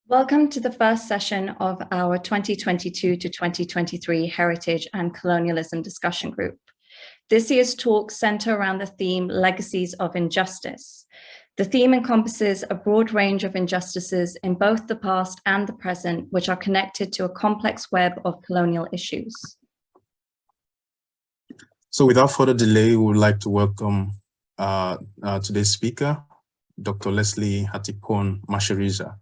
Welcome to the first session of our 2022 to 2023 Heritage and Colonialism Discussion Group. This year's talks center around the theme Legacies of Injustice. The theme encompasses a broad range of injustices in both the past and the present, which are connected to a complex web of colonial issues. So without further delay, we would like to welcome today's speaker, Dr. Lesley Hatipone Machiridza.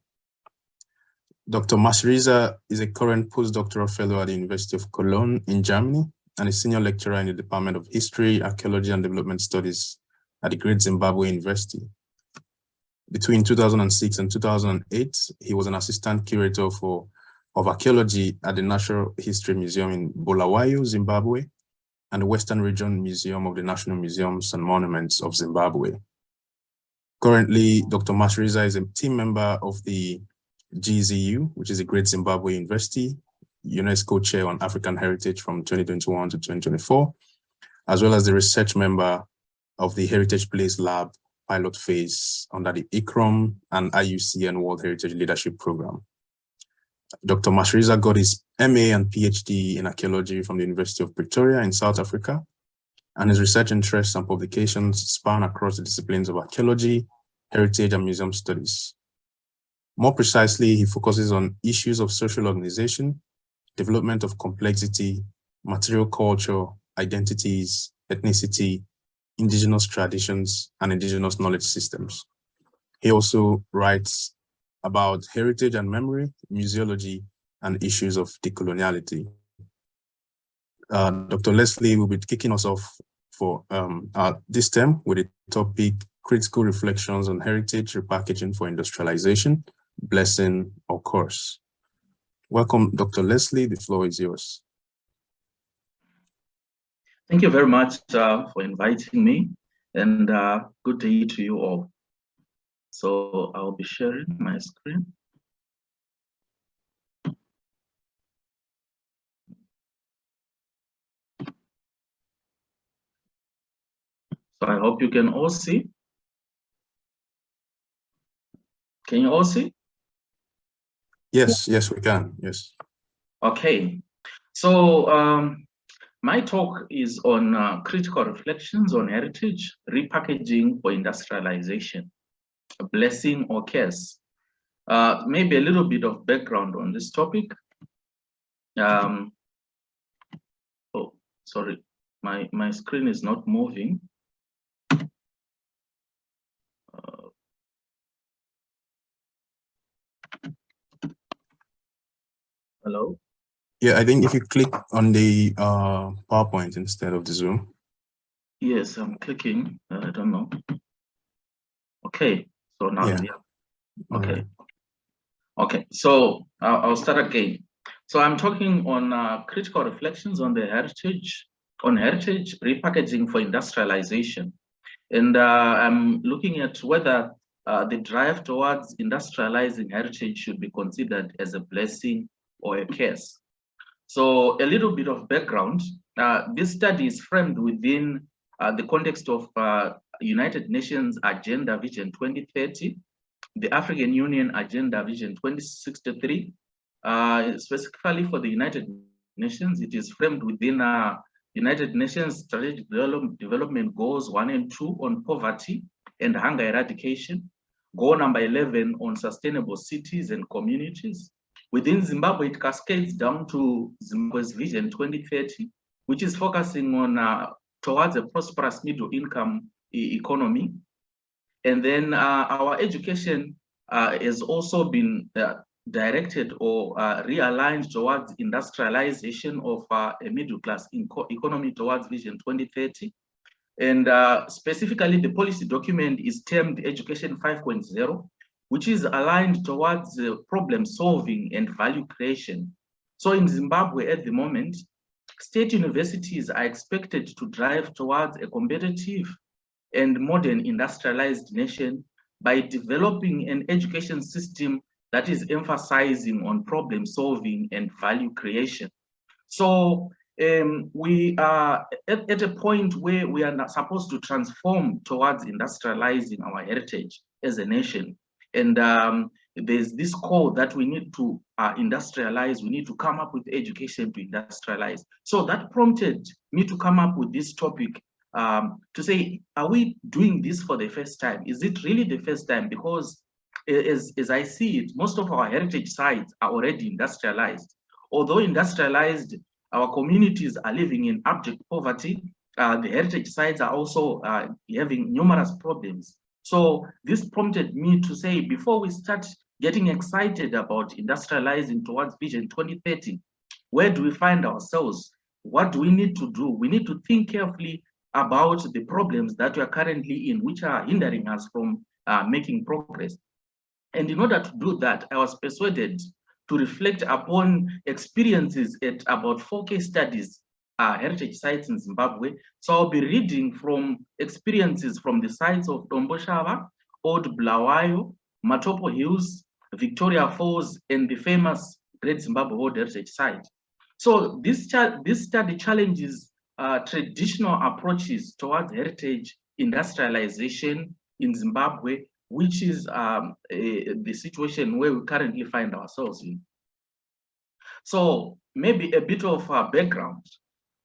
Dr. Machiridza is a current postdoctoral fellow at the University of Cologne in Germany and a senior lecturer in the Department of History, Archaeology and Development Studies at the Great Zimbabwe University. Between 2006 and 2008, he was an assistant curator of archaeology at the Natural History Museum in Bulawayo, Zimbabwe, and the Western Region Museum of the National Museums and Monuments of Zimbabwe. Currently, Dr. Machiridza is a team member of the GZU, which is a Great Zimbabwe University, UNESCO Chair on African Heritage from 2021 to 2024, as well as the research member of the Heritage Place Lab pilot phase under the ICROM and IUCN World Heritage Leadership Program. Dr. Machiridza got his MA and PhD in archaeology from the University of Pretoria in South Africa, and his research interests and publications span across the disciplines of archaeology, heritage, and museum studies. More precisely, he focuses on issues of social organization, development of complexity, material culture, identities, ethnicity, indigenous traditions, and indigenous knowledge systems. He also writes about heritage and memory, museology, and issues of decoloniality. Dr. Lesley will be kicking us off for this term with the topic Critical Reflections on Heritage, Repackaging for Industrialization, Blessing or Curse. Welcome, Dr. Lesley, the floor is yours. Thank you very much for inviting me, and good day to you all. So I'll be sharing my screen. So I hope you can all see. Can you all see? Yes, yes, we can, yes. Okay, so my talk is on critical reflections on heritage, repackaging for industrialization, a blessing or curse. Maybe a little bit of background on this topic. Oh, sorry, my screen is not moving. Hello? Yeah, I think if you click on the PowerPoint instead of the Zoom. Yes, I'm clicking. I don't know. Okay, so now, yeah. Okay. Right. Okay, so I'll start again. So I'm talking on critical reflections on the heritage, repackaging for industrialization. And I'm looking at whether the drive towards industrializing heritage should be considered as a blessing or a curse. So a little bit of background. This study is framed within the context of United Nations Agenda Vision 2030, the African Union Agenda Vision 2063. Specifically for the United Nations, it is framed within United Nations Strategic Development Goals 1 and 2 on poverty and hunger eradication, goal number 11 on sustainable cities and communities. Within Zimbabwe, it cascades down to Zimbabwe's Vision 2030, which is focusing on towards a prosperous middle-income economy. And then our education has also been directed or realigned towards industrialization of a middle-class economy towards Vision 2030. And specifically, the policy document is termed Education 5.0, which is aligned towards problem solving and value creation. So in Zimbabwe at the moment, state universities are expected to drive towards a competitive and modern industrialized nation by developing an education system that is emphasizing on problem solving and value creation. So we are at a point where we are not supposed to transform towards industrializing our heritage as a nation. And there's this call that we need to industrialize, we need to come up with education to industrialize. So that prompted me to come up with this topic to say, are we doing this for the first time? Is it really the first time? Because as I see it, most of our heritage sites are already industrialized. Although industrialized, our communities are living in abject poverty. The heritage sites are also having numerous problems. So this prompted me to say, before we start getting excited about industrializing towards Vision 2030, where do we find ourselves? What do we need to do? We need to think carefully about the problems that we are currently in, which are hindering us from making progress. And in order to do that, I was persuaded to reflect upon experiences at about 4 case studies, heritage sites in Zimbabwe. So I'll be reading from experiences from the sites of Domboshava, Old Bulawayo, Matobo Hills, Victoria Falls, and the famous Great Zimbabwe World Heritage Site. So this study challenges traditional approaches towards heritage industrialization in Zimbabwe, which is the situation where we currently find ourselves in. So maybe a bit of background.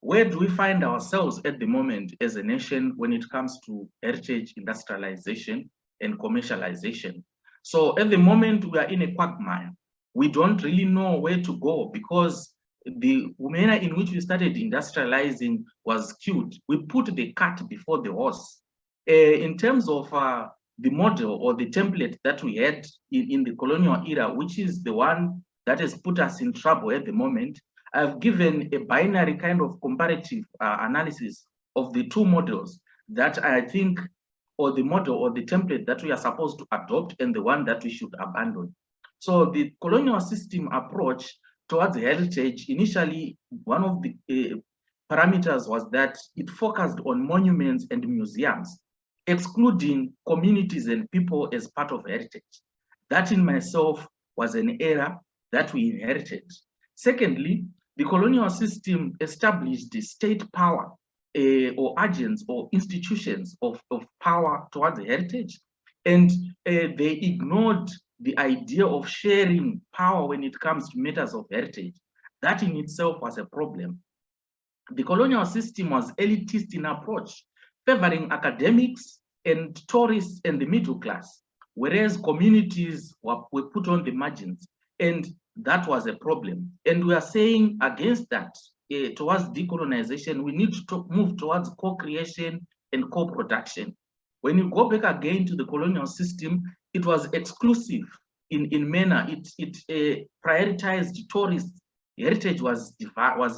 Where do we find ourselves at the moment as a nation when it comes to heritage industrialization and commercialization? So at the moment, we are in a quagmire. We don't really know where to go because the manner in which we started industrializing was skewed. We put the cart before the horse. In terms of the model or the template that we had in the colonial era, which is the one that has put us in trouble at the moment, I've given a binary kind of comparative analysis of the 2 models that I think, or the model or the template that we are supposed to adopt and the one that we should abandon. So the colonial system approach towards heritage, initially, one of the parameters was that it focused on monuments and museums, excluding communities and people as part of heritage. That in myself was an error that we inherited. Secondly, the colonial system established the state power or agents or institutions of power towards heritage, and they ignored the idea of sharing power when it comes to matters of heritage. That in itself was a problem. The colonial system was elitist in approach, favoring academics and tourists and the middle class, whereas communities were put on the margins, and that was a problem. And we are saying against that, towards decolonization, we need to move towards co-creation and co-production. When you go back again to the colonial system, it was exclusive in manner. It prioritized tourists. Heritage was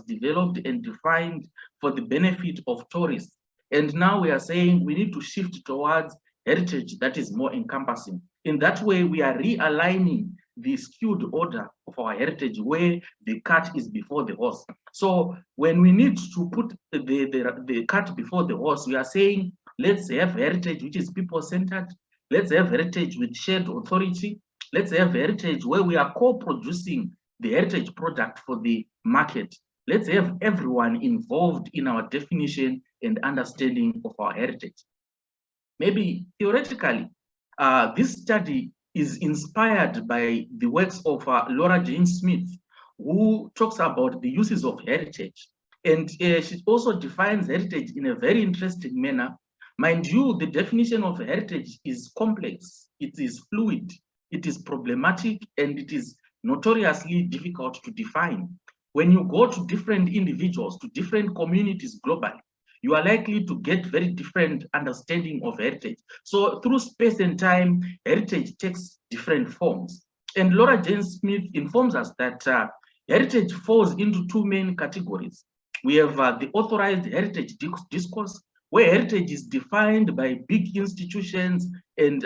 developed and defined for the benefit of tourists. And now we are saying we need to shift towards heritage that is more encompassing. In that way, we are realigning the skewed order of our heritage where the cart is before the horse. So when we need to put the cart before the horse, we are saying, let's have heritage which is people-centered. Let's have heritage with shared authority. Let's have heritage where we are co-producing the heritage product for the market. Let's have everyone involved in our definition and understanding of our heritage. Maybe theoretically, this study is inspired by the works of Laura Jane Smith, who talks about the uses of heritage. And she also defines heritage in a very interesting manner. Mind you, the definition of heritage is complex, it is fluid, it is problematic, and it is notoriously difficult to define. When you go to different individuals, to different communities globally, you are likely to get very different understanding of heritage. So through space and time, heritage takes different forms. And Laura Jane Smith informs us that heritage falls into 2 main categories. We have the authorized heritage discourse, where heritage is defined by big institutions and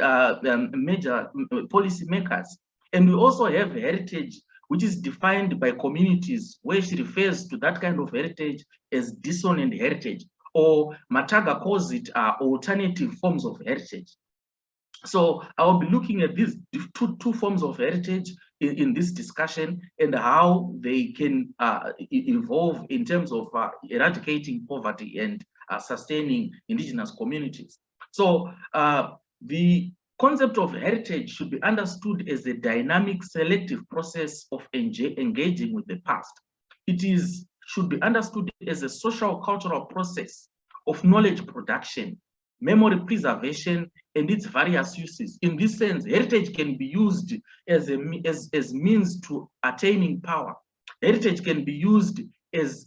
major policy makers. And we also have heritage which is defined by communities, where she refers to that kind of heritage as dissonant heritage, or Mataga calls it alternative forms of heritage. So I'll be looking at these two forms of heritage in this discussion and how they can evolve in terms of eradicating poverty and sustaining indigenous communities. So the concept of heritage should be understood as a dynamic selective process of engaging with the past. It should be understood as a social cultural process of knowledge production, memory preservation, and its various uses. In this sense, heritage can be used as means to attaining power. Heritage can be used as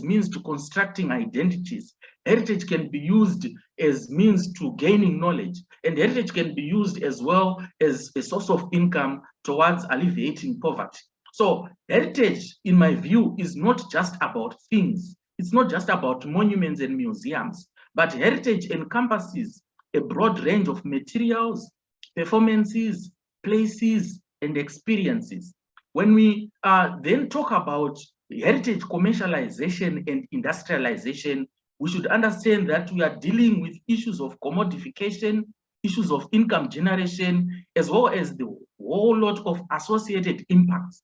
means to constructing identities. Heritage can be used as means to gaining knowledge, and heritage can be used as well as a source of income towards alleviating poverty. So heritage, in my view, is not just about things. It's not just about monuments and museums, but heritage encompasses a broad range of materials, performances, places, and experiences. When we then talk about heritage commercialization and industrialization, we should understand that we are dealing with issues of commodification, issues of income generation, as well as the whole lot of associated impacts.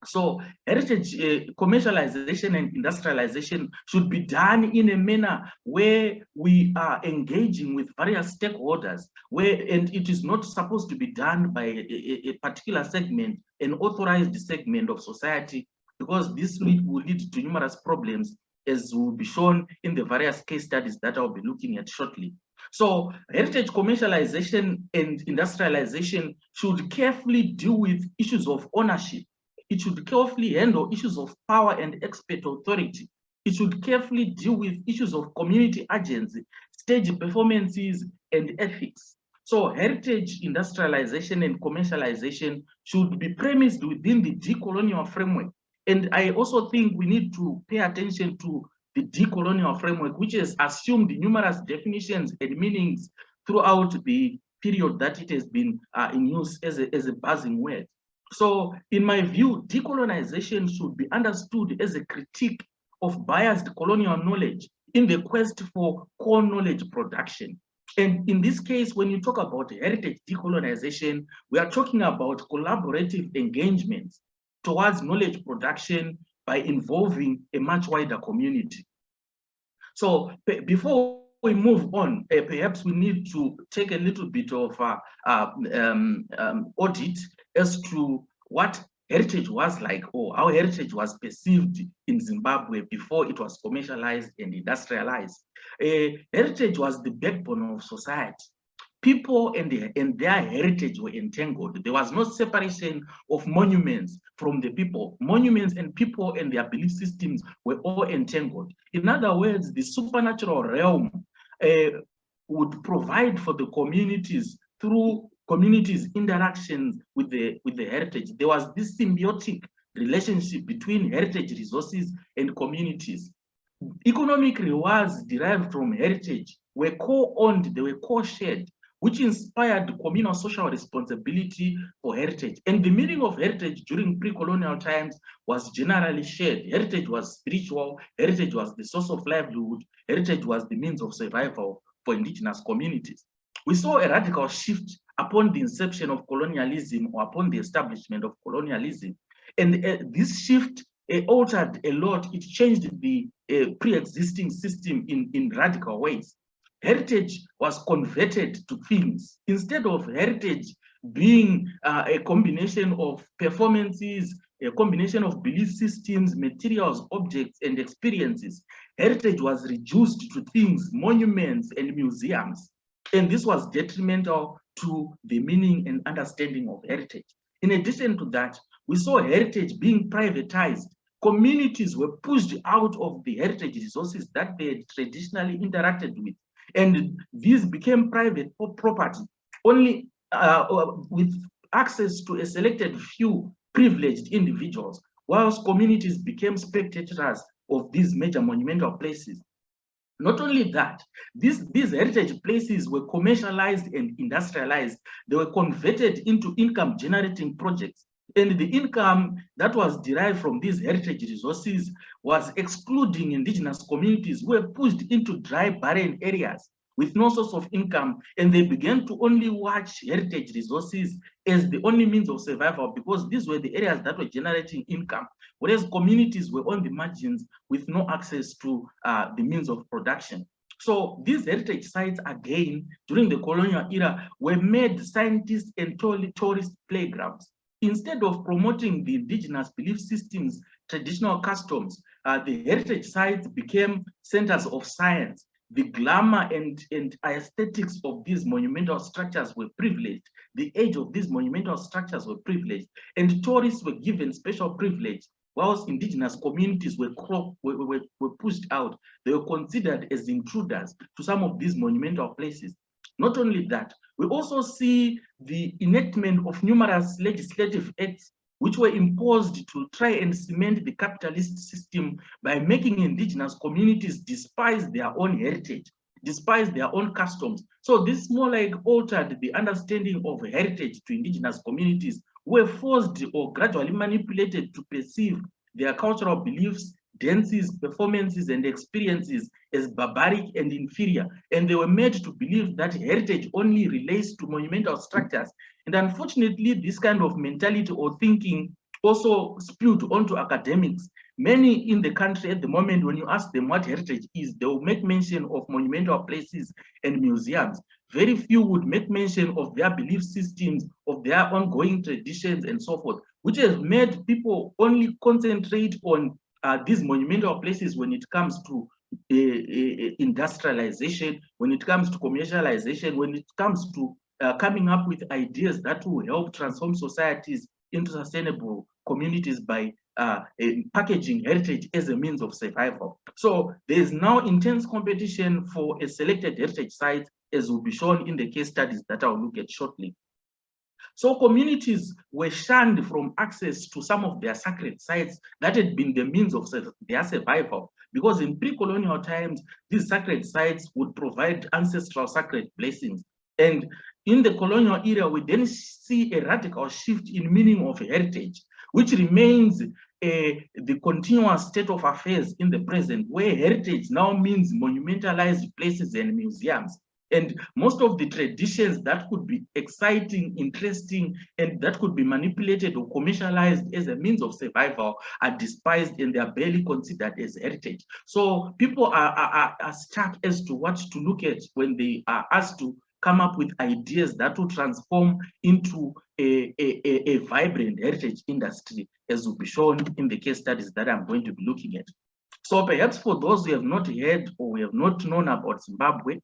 So heritage commercialization and industrialization should be done in a manner where we are engaging with various stakeholders, and it is not supposed to be done by a particular segment, an authorized segment of society, because this will lead to numerous problems, as will be shown in the various case studies that I'll be looking at shortly. So heritage commercialization and industrialization should carefully deal with issues of ownership. It should carefully handle issues of power and expert authority. It should carefully deal with issues of community agency, stage performances, and ethics. So heritage industrialization and commercialization should be premised within the decolonial framework. And I also think we need to pay attention to the decolonial framework, which has assumed numerous definitions and meanings throughout the period that it has been in use as a buzzing word. So in my view, decolonization should be understood as a critique of biased colonial knowledge in the quest for core knowledge production. And in this case, when you talk about heritage decolonization, we are talking about collaborative engagements towards knowledge production by involving a much wider community. So before we move on, perhaps we need to take a little bit of audit as to what heritage was like, or how heritage was perceived in Zimbabwe before it was commercialized and industrialized. Heritage was the backbone of society. People and their heritage were entangled. There was no separation of monuments from the people. Monuments and people and their belief systems were all entangled. In other words, the supernatural realm would provide for the communities through communities' interactions with the heritage. There was this symbiotic relationship between heritage resources and communities. Economic rewards derived from heritage were co-owned, they were co-shared, which inspired communal social responsibility for heritage. And the meaning of heritage during pre-colonial times was generally shared. Heritage was spiritual, heritage was the source of livelihood, heritage was the means of survival for indigenous communities. We saw a radical shift upon the inception of colonialism, or upon the establishment of colonialism. And this shift altered a lot. It changed the pre-existing system in radical ways. Heritage was converted to things. Instead of heritage being a combination of performances, a combination of belief systems, materials, objects, and experiences, heritage was reduced to things, monuments, and museums. And this was detrimental to the meaning and understanding of heritage. In addition to that, we saw heritage being privatized. Communities were pushed out of the heritage resources that they had traditionally interacted with. And these became private property, only with access to a selected few privileged individuals, whilst communities became spectators of these major monumental places. Not only that, these heritage places were commercialized and industrialized. They were converted into income generating projects. And the income that was derived from these heritage resources was excluding indigenous communities who were pushed into dry, barren areas with no source of income, and they began to only watch heritage resources as the only means of survival, because these were the areas that were generating income, whereas communities were on the margins with no access to the means of production. So these heritage sites, again, during the colonial era, were made scientists and tourist playgrounds. Instead of promoting the indigenous belief systems, traditional customs, the heritage sites became centers of science. The glamour and aesthetics of these monumental structures were privileged. The age of these monumental structures were privileged, and tourists were given special privilege. Whilst indigenous communities were pushed out, they were considered as intruders to some of these monumental places. Not only that, we also see the enactment of numerous legislative acts which were imposed to try and cement the capitalist system by making indigenous communities despise their own heritage, despise their own customs. So this more like altered the understanding of heritage to indigenous communities, were forced or gradually manipulated to perceive their cultural beliefs, dances, performances, and experiences as barbaric and inferior. And they were made to believe that heritage only relates to monumental structures. And unfortunately, this kind of mentality or thinking also spewed onto academics. Many in the country at the moment, when you ask them what heritage is, they will make mention of monumental places and museums. Very few would make mention of their belief systems, of their ongoing traditions, and so forth, which has made people only concentrate on these monumental places when it comes to industrialization, when it comes to commercialization, when it comes to coming up with ideas that will help transform societies into sustainable communities by packaging heritage as a means of survival. So there is now intense competition for a selected heritage site, as will be shown in the case studies that I'll look at shortly. So communities were shunned from access to some of their sacred sites that had been the means of their survival, because in pre-colonial times, these sacred sites would provide ancestral sacred blessings. And in the colonial era, we then see a radical shift in meaning of heritage, which remains the continuous state of affairs in the present, where heritage now means monumentalized places and museums. And most of the traditions that could be exciting, interesting, and that could be manipulated or commercialized as a means of survival are despised, and they are barely considered as heritage. So people are stuck as to what to look at when they are asked to come up with ideas that will transform into a vibrant heritage industry, as will be shown in the case studies that I'm going to be looking at. So perhaps for those who have not heard or who have not known about Zimbabwe,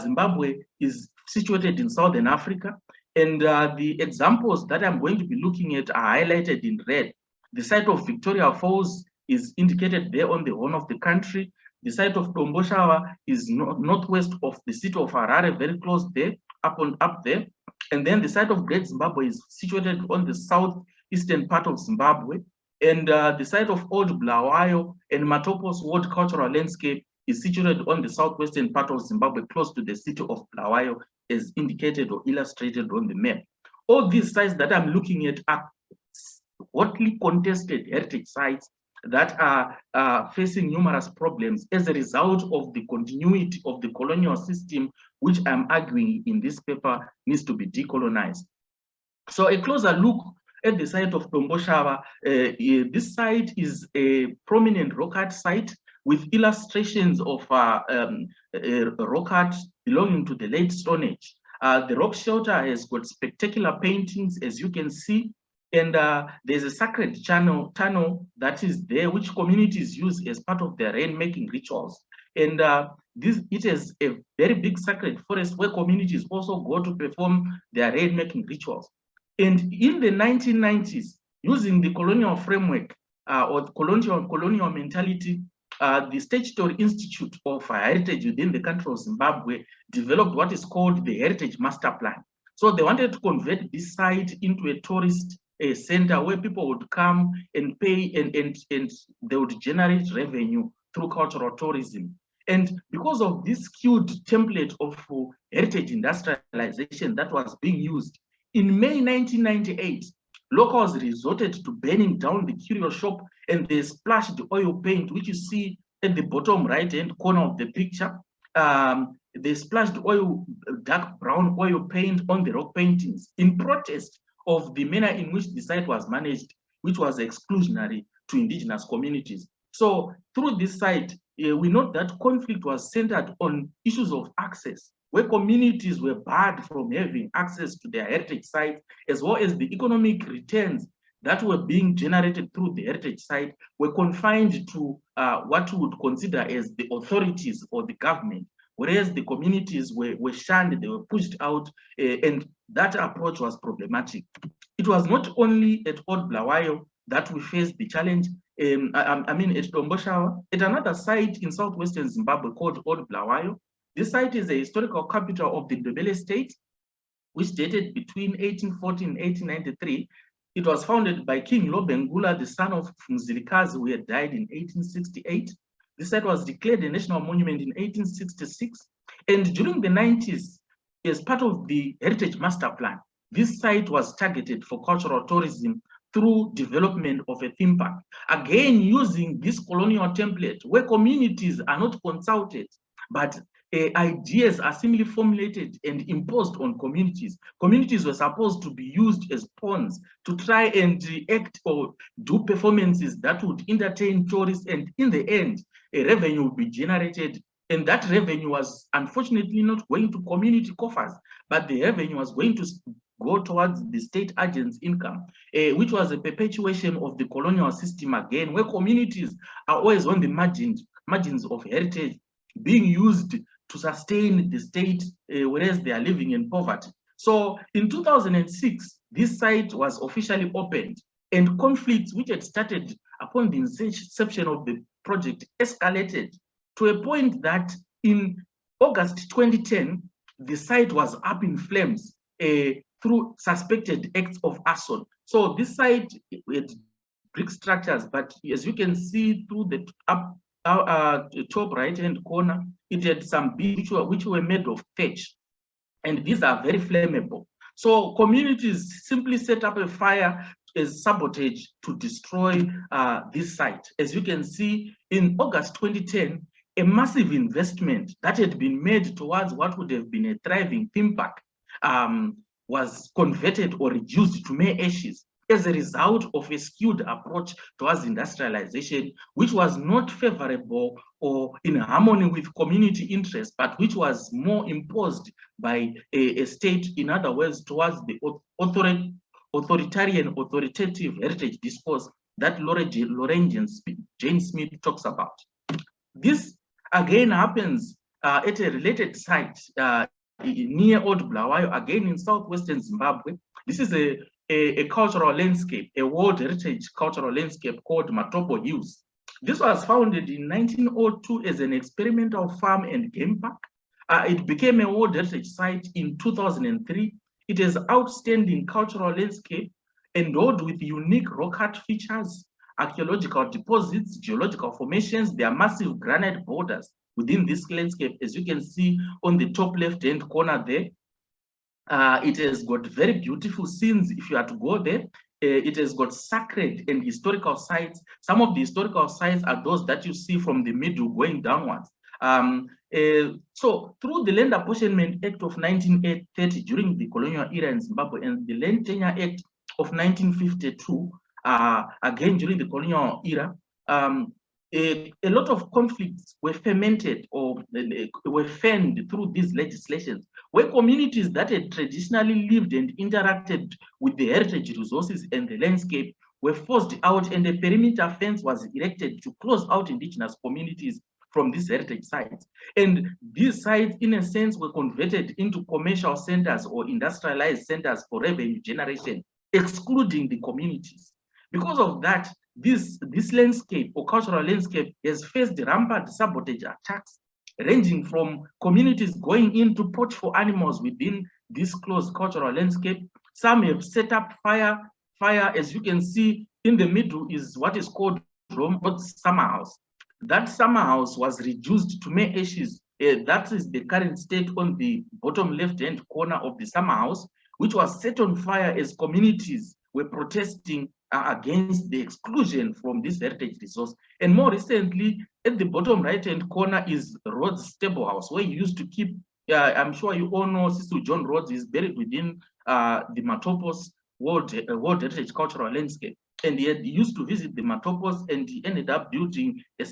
Zimbabwe is situated in Southern Africa, and the examples that I'm going to be looking at are highlighted in red. The site of Victoria Falls is indicated there on the horn of the country. The site of Domboshava is northwest of the city of Harare, very close there, up there. And then the site of Great Zimbabwe is situated on the southeastern part of Zimbabwe. And the site of Old Bulawayo and Matobo's World Cultural Landscape is situated on the southwestern part of Zimbabwe, close to the city of Bulawayo, as indicated or illustrated on the map. All these sites that I'm looking at are hotly contested heritage sites that are facing numerous problems as a result of the continuity of the colonial system, which I'm arguing in this paper needs to be decolonized. So a closer look at the site of Domboshava. This site is a prominent rock art site with illustrations of rock art belonging to the late Stone Age. The rock shelter has got spectacular paintings, as you can see, and there's a sacred tunnel that is there, which communities use as part of their rainmaking rituals. And it is a very big sacred forest where communities also go to perform their rainmaking rituals. And in the 1990s, using the colonial framework or colonial mentality, the Statutory Institute of Heritage within the country of Zimbabwe developed what is called the Heritage Master Plan. So they wanted to convert this site into a tourist center where people would come and pay, and they would generate revenue through cultural tourism. And because of this skewed template of heritage industrialization that was being used, in May 1998, locals resorted to burning down the curio shop, and they splashed oil paint, which you see at the bottom right-hand corner of the picture. They splashed dark brown oil paint on the rock paintings in protest of the manner in which the site was managed, which was exclusionary to indigenous communities. So through this site, we note that conflict was centered on issues of access, where communities were barred from having access to their heritage sites, as well as the economic returns that were being generated through the heritage site were confined to what we would consider as the authorities or the government, whereas the communities were shunned, they were pushed out, and that approach was problematic. It was not only at Old Bulawayo that we faced the challenge. I mean, at Domboshava, at another site in southwestern Zimbabwe called Old Bulawayo. This site is a historical capital of the Ndebele state, which dated between 1840 and 1893. It was founded by King Lobengula, the son of Mzilikazi, who had died in 1868. This site was declared a national monument in 1866. And during the 90s, as part of the Heritage Master Plan, this site was targeted for cultural tourism through development of a theme park. Again, using this colonial template where communities are not consulted, but ideas are simply formulated and imposed on communities. Communities were supposed to be used as pawns to try and act or do performances that would entertain tourists, and in the end, a revenue would be generated. And that revenue was unfortunately not going to community coffers, but the revenue was going to go towards the state agent's income, which was a perpetuation of the colonial system again, where communities are always on the margins of heritage being used to sustain the state, whereas they are living in poverty. So in 2006, this site was officially opened, and conflicts which had started upon the inception of the project escalated to a point that in August 2010, the site was up in flames through suspected acts of arson. So this site had brick structures, but as you can see through the top right-hand corner, it had some beams which were made of thatch, and these are very flammable. So communities simply set up a fire as sabotage to destroy this site. As you can see, in August 2010, a massive investment that had been made towards what would have been a thriving theme park was converted or reduced to mere ashes as a result of a skewed approach towards industrialization, which was not favorable or in harmony with community interests, but which was more imposed by a state, in other words, towards the authoritarian, authoritative heritage discourse that Lauren Jane Smith talks about. This again happens at a related site near Old Bulawayo, again in southwestern Zimbabwe. This is a cultural landscape, a World Heritage cultural landscape called Matobo Hills. This was founded in 1902 as an experimental farm and game park. It became a World Heritage site in 2003. It has outstanding cultural landscape endowed with unique rock art features, archaeological deposits, geological formations. There are massive granite borders within this landscape, as you can see on the top left-hand corner there. It has got very beautiful scenes if you are to go there. It has got sacred and historical sites. Some of the historical sites are those that you see from the middle going downwards. So through the Land Apportionment Act of 1930 during the colonial era in Zimbabwe, and the Land Tenure Act of 1952, again during the colonial era, a lot of conflicts were fermented or were fanned through these legislations, where communities that had traditionally lived and interacted with the heritage resources and the landscape were forced out, and a perimeter fence was erected to close out indigenous communities from these heritage sites. And these sites, in a sense, were converted into commercial centers or industrialized centers for revenue generation, excluding the communities. Because of that, this landscape or cultural landscape has faced rampant sabotage attacks, ranging from communities going in to poach for animals within this closed cultural landscape. Some have set up fire, as you can see in the middle is what is called Rombo's summer house. That summer house was reduced to mere ashes. That is the current state on the bottom left-hand corner of the summer house, which was set on fire as communities were protesting against the exclusion from this heritage resource. And more recently, at the bottom right-hand corner is Rhodes Stable House, where you used to keep, I'm sure you all know Sister John Rhodes is buried within the Matobo's World Heritage Cultural Landscape. and he used to visit the Matobos, and he ended up building his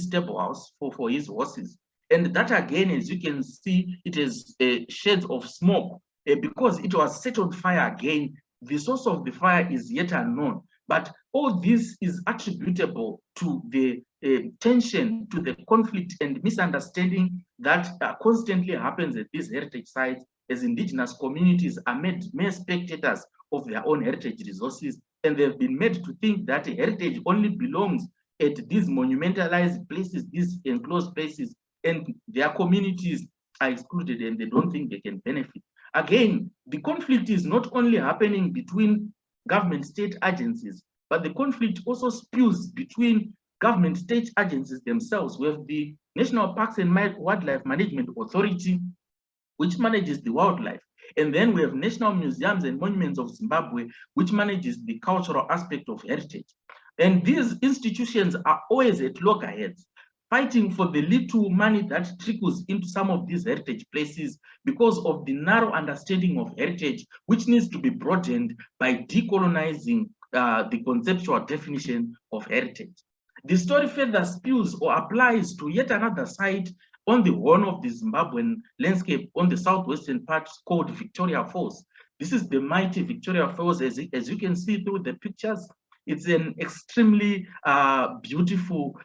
stable house for his horses. And that again, as you can see, it is shades of smoke because it was set on fire again. The source of the fire is yet unknown. But all this is attributable to the tension, to the conflict and misunderstanding that constantly happens at these heritage sites, as indigenous communities are made mere spectators of their own heritage resources, and they've been made to think that heritage only belongs at these monumentalized places, these enclosed places, and their communities are excluded and they don't think they can benefit. Again, the conflict is not only happening between government state agencies, but the conflict also spews between government state agencies themselves. We have the National Parks and Wildlife Management Authority, which manages the wildlife. And then we have National Museums and Monuments of Zimbabwe, which manages the cultural aspect of heritage. And these institutions are always at loggerheads, fighting for the little money that trickles into some of these heritage places because of the narrow understanding of heritage, which needs to be broadened by decolonizing the conceptual definition of heritage. The story further spills or applies to yet another site on the horn of the Zimbabwean landscape on the southwestern part called Victoria Falls. This is the mighty Victoria Falls, as you can see through the pictures. It's an extremely beautiful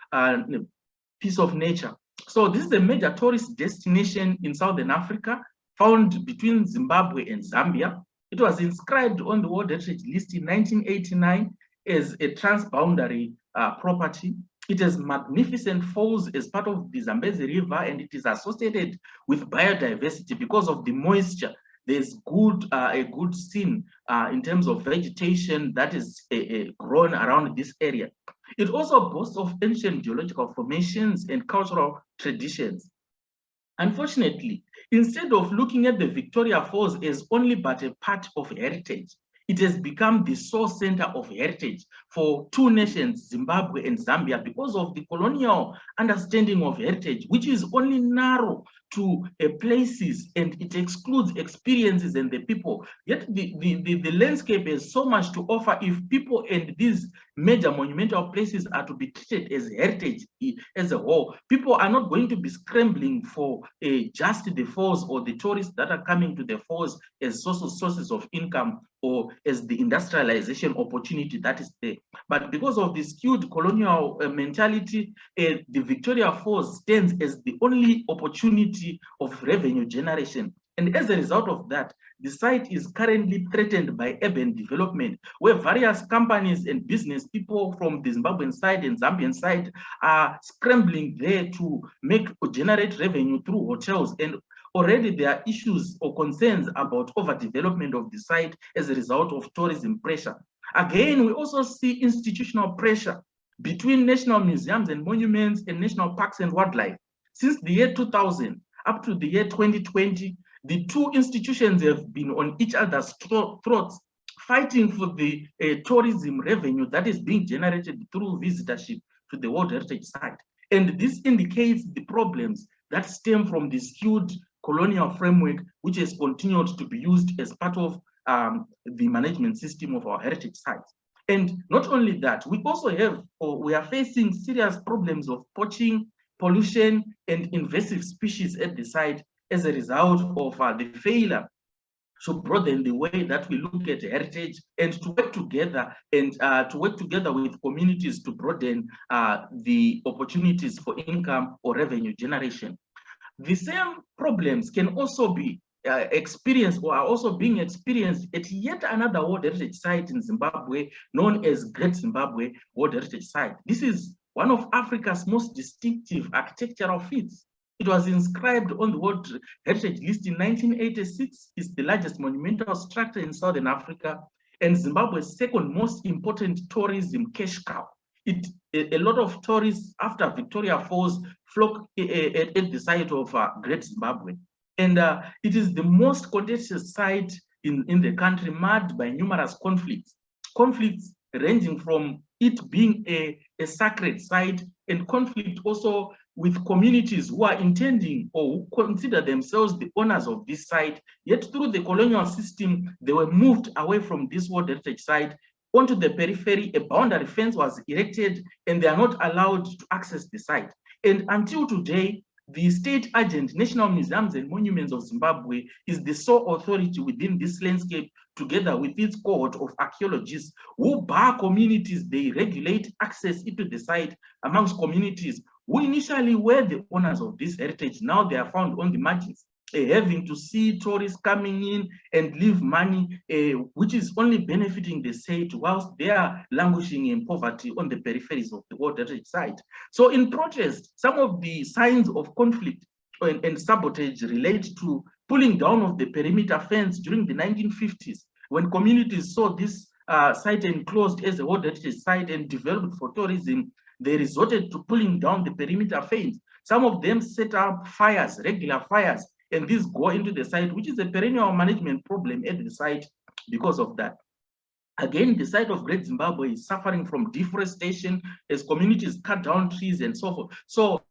piece of nature. So this is a major tourist destination in Southern Africa, found between Zimbabwe and Zambia. It was inscribed on the World Heritage List in 1989 as a transboundary property. It has magnificent falls as part of the Zambezi River, and it is associated with biodiversity because of the moisture. There's a good scene in terms of vegetation that is grown around this area. It also boasts of ancient geological formations and cultural traditions. Unfortunately, instead of looking at the Victoria Falls as only but a part of heritage, it has become the sole center of heritage for two nations, Zimbabwe and Zambia, because of the colonial understanding of heritage, which is only narrow to places and it excludes experiences and the people. Yet the landscape has so much to offer if people and these major monumental places are to be treated as heritage as a whole. People are not going to be scrambling for just the falls or the tourists that are coming to the falls as sources of income or as the industrialization opportunity that is there. But because of the skewed colonial mentality, the Victoria Falls stands as the only opportunity of revenue generation. And as a result of that, the site is currently threatened by urban development, where various companies and business people from the Zimbabwean side and Zambian side are scrambling there to generate revenue through hotels. And already there are issues or concerns about overdevelopment of the site as a result of tourism pressure. Again, we also see institutional pressure between national museums and monuments and national parks and wildlife. Since the year 2000 up to the year 2020, the two institutions have been on each other's throats, fighting for the tourism revenue that is being generated through visitorship to the World Heritage Site. And this indicates the problems that stem from the skewed colonial framework, which has continued to be used as part of the management system of our heritage sites. And not only that, we also have, or we are facing serious problems of poaching, pollution, and invasive species at the site as a result of the failure to broaden the way that we look at heritage and to work together with communities to broaden the opportunities for income or revenue generation. The same problems can also be experienced or are also being experienced at yet another World Heritage Site in Zimbabwe, known as Great Zimbabwe World Heritage Site. This is one of Africa's most distinctive architectural feats. It was inscribed on the World Heritage List in 1986. It's the largest monumental structure in Southern Africa and Zimbabwe's second most important tourism cash cow. A lot of tourists after Victoria Falls flock at the site of Great Zimbabwe. And it is the most contested site in the country, marred by numerous conflicts ranging from it being a sacred site and conflict also with communities who are intending or who consider themselves the owners of this site. Yet through the colonial system, they were moved away from this World Heritage Site onto the periphery, a boundary fence was erected, and they are not allowed to access the site. And until today, the state agent, National Museums and Monuments of Zimbabwe, is the sole authority within this landscape, together with its cohort of archaeologists who bar communities. They regulate access into the site amongst communities who initially were the owners of this heritage. Now they are found on the margins, having to see tourists coming in and leave money, which is only benefiting the state whilst they are languishing in poverty on the peripheries of the World Heritage Site. So in protest, some of the signs of conflict and sabotage relate to pulling down of the perimeter fence during the 1950s, when communities saw this site enclosed as a World Heritage Site and developed for tourism. They resorted to pulling down the perimeter fence. Some of them set up fires, regular fires, and these go into the site, which is a perennial management problem at the site because of that. Again, the site of Great Zimbabwe is suffering from deforestation as communities cut down trees and so forth. So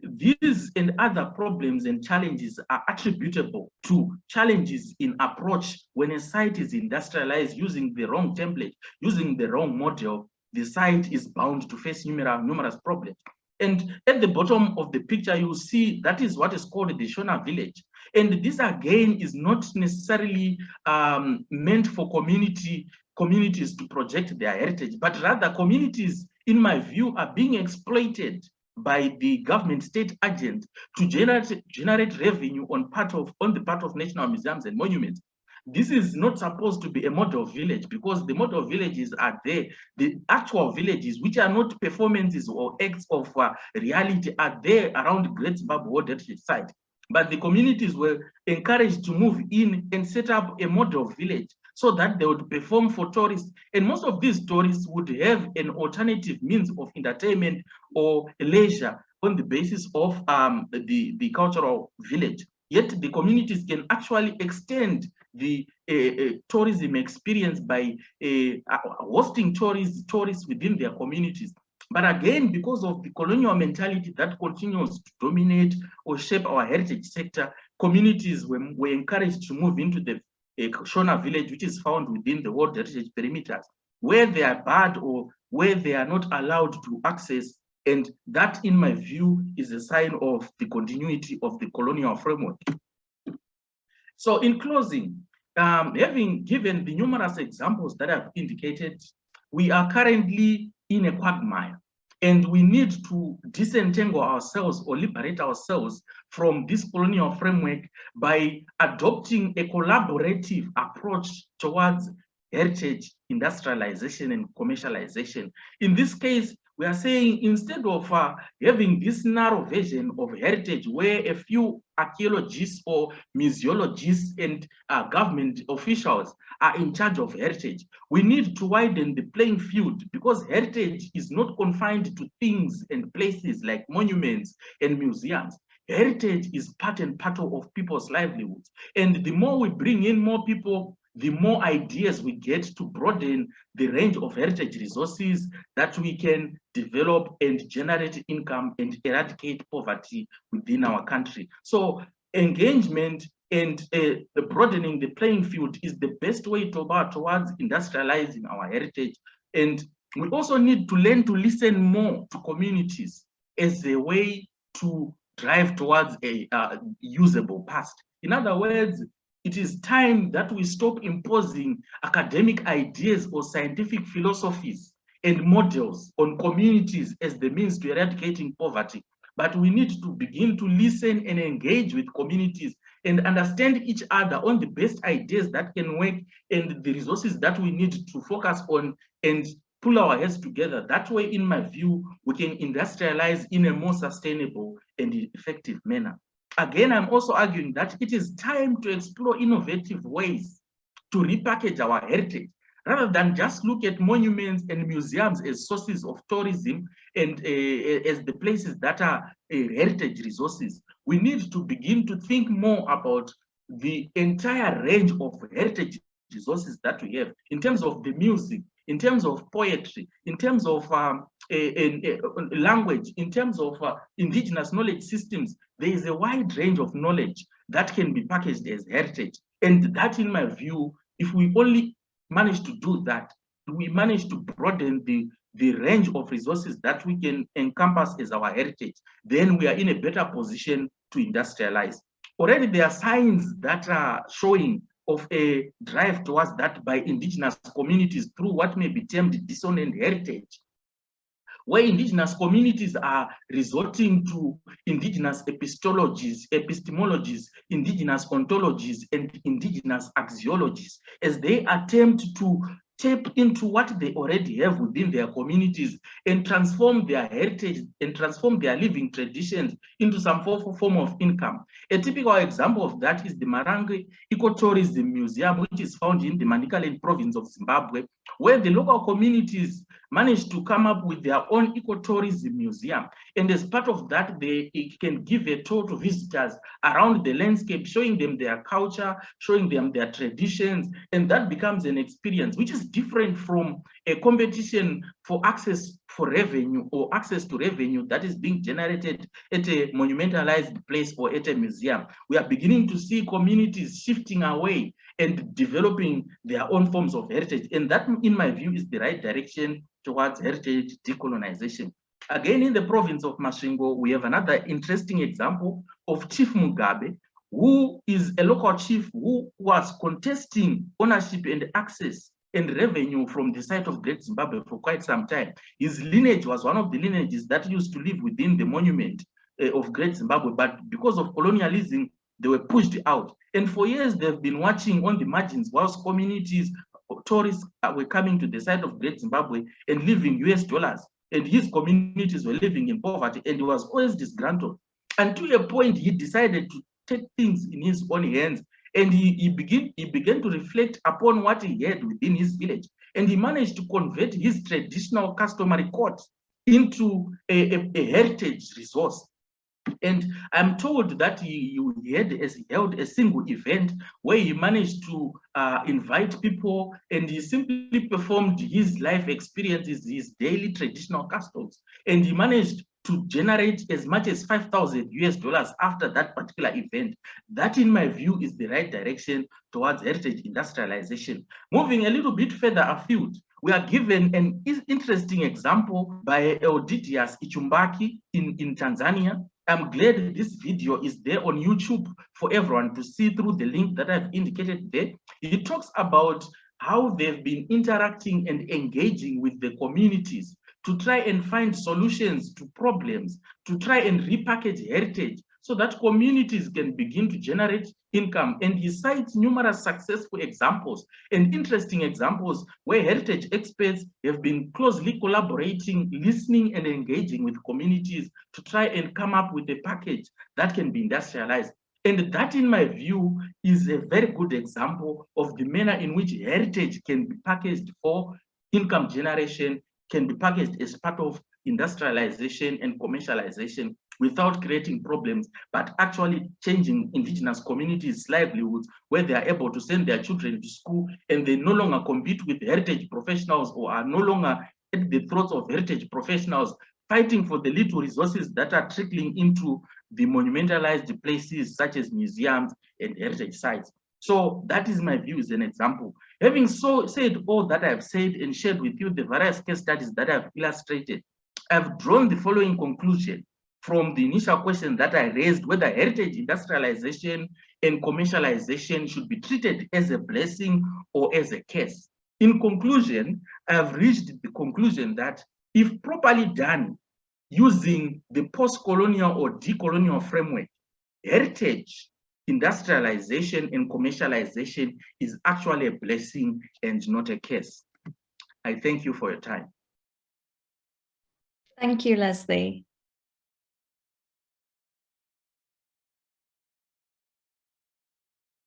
these and other problems and challenges are attributable to challenges in approach. When a site is industrialized using the wrong template, using the wrong model, the site is bound to face numerous problems. And at the bottom of the picture, you will see that is what is called the Shona village. And this again is not necessarily meant for communities to project their heritage, but rather communities, in my view, are being exploited by the government state agent to generate revenue on the part of National Museums and Monuments. This is not supposed to be a model village, because the model villages are there. The actual villages, which are not performances or acts of reality, are there around Great Zimbabwe World Heritage Site. But the communities were encouraged to move in and set up a model village so that they would perform for tourists. And most of these tourists would have an alternative means of entertainment or leisure on the basis of the cultural village. Yet the communities can actually extend the tourism experience by hosting tourists within their communities. But again, because of the colonial mentality that continues to dominate or shape our heritage sector, communities were encouraged to move into the Shona village, which is found within the World Heritage perimeters, where they are barred or where they are not allowed to access. And that, in my view, is a sign of the continuity of the colonial framework. So in closing, having given the numerous examples that I've indicated, we are currently in a quagmire, and we need to disentangle ourselves or liberate ourselves from this colonial framework by adopting a collaborative approach towards heritage, industrialization, and commercialization. In this case, we are saying, instead of having this narrow vision of heritage where a few archaeologists or museologists and government officials are in charge of heritage, we need to widen the playing field, because heritage is not confined to things and places like monuments and museums. Heritage is part and parcel of people's livelihoods. And the more we bring in more people, the more ideas we get to broaden the range of heritage resources that we can develop and generate income and eradicate poverty within our country. So engagement and broadening the playing field is the best way towards industrializing our heritage. And we also need to learn to listen more to communities as a way to drive towards a usable past. In other words, it is time that we stop imposing academic ideas or scientific philosophies and models on communities as the means to eradicating poverty. But we need to begin to listen and engage with communities and understand each other on the best ideas that can work and the resources that we need to focus on and pull our heads together. That way, in my view, we can industrialize in a more sustainable and effective manner. Again, I'm also arguing that it is time to explore innovative ways to repackage our heritage, rather than just look at monuments and museums as sources of tourism and as the places that are heritage resources. We need to begin to think more about the entire range of heritage resources that we have in terms of the music, in terms of poetry, in terms of language, in terms of indigenous knowledge systems. There is a wide range of knowledge that can be packaged as heritage. And that, in my view, if we only manage to do that, we manage to broaden the range of resources that we can encompass as our heritage, then we are in a better position to industrialize. Already there are signs that are showing of a drive towards that by indigenous communities through what may be termed dissonant heritage, where indigenous communities are resorting to indigenous epistemologies, indigenous ontologies, and indigenous axiologies as they attempt to tap into what they already have within their communities and transform their heritage and transform their living traditions into some form of income. A typical example of that is the Marange Ecotourism Museum, which is found in the Manicaland province of Zimbabwe, where the local communities managed to come up with their own ecotourism museum. And as part of that, they can give a tour to visitors around the landscape, showing them their culture, showing them their traditions, and that becomes an experience which is different from a competition for access for revenue or access to revenue that is being generated at a monumentalized place or at a museum. We are beginning to see communities shifting away and developing their own forms of heritage. And that, in my view, is the right direction towards heritage decolonization. Again, in the province of Masvingo, we have another interesting example of Chief Mugabe, who is a local chief who was contesting ownership and access and revenue from the site of Great Zimbabwe for quite some time. His lineage was one of the lineages that used to live within the monument of Great Zimbabwe, but because of colonialism, they were pushed out. And for years, they've been watching on the margins whilst communities, tourists were coming to the site of Great Zimbabwe and living US dollars. And his communities were living in poverty, and he was always disgruntled. And to a point, he decided to take things in his own hands, and he began to reflect upon what he had within his village. And he managed to convert his traditional customary court into a heritage resource. And I'm told that he held a single event where he managed to invite people, and he simply performed his life experiences, his daily traditional customs, and he managed to generate as much as $5,000 after that particular event. That, in my view, is the right direction towards heritage industrialization. Moving a little bit further afield, we are given an interesting example by Eudidius Ichumbaki in Tanzania. I'm glad this video is there on YouTube for everyone to see through the link that I've indicated there. He talks about how they've been interacting and engaging with the communities to try and find solutions to problems, to try and repackage heritage so that communities can begin to generate income. And he cites numerous successful examples and interesting examples where heritage experts have been closely collaborating, listening and engaging with communities to try and come up with a package that can be industrialized. And that, in my view, is a very good example of the manner in which heritage can be packaged for income generation, can be packaged as part of industrialization and commercialization without creating problems, but actually changing indigenous communities' livelihoods, where they are able to send their children to school and they no longer compete with heritage professionals or are no longer at the throats of heritage professionals fighting for the little resources that are trickling into the monumentalized places such as museums and heritage sites. So that is my view as an example. Having said all that I've said and shared with you the various case studies that I've illustrated, I've drawn the following conclusion from the initial question that I raised, whether heritage industrialization and commercialization should be treated as a blessing or as a curse. In conclusion, I've reached the conclusion that if properly done using the post-colonial or decolonial framework, heritage industrialization and commercialization is actually a blessing and not a curse. I thank you for your time. Thank you, Lesley.